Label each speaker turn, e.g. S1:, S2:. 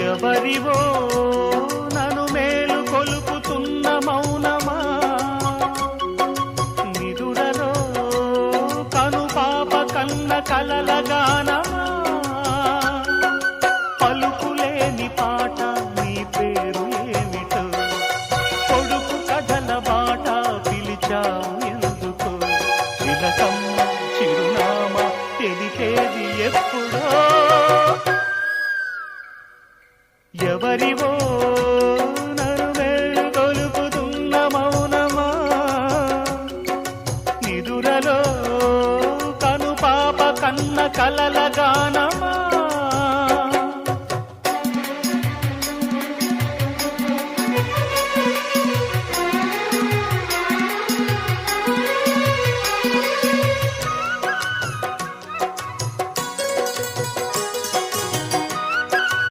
S1: ఎవరివో నన్ను మేలు కొలుపుతున్న మౌనమా, నిదురలో కను పాప కన్న కలల గానమా, పలుకులేని పాట నీ పేరు ఏమిటో, కొడుకు కథల బాట పిలిచావు ఎందుకో, తిలకమ్మ చిరునామా తెలిపేది ఎప్పుడో. ఎవరివో నన్ను మేలు కొలుపుతున్న మౌనమా, నిదురలో కను పాప కన్న కలల గానమా.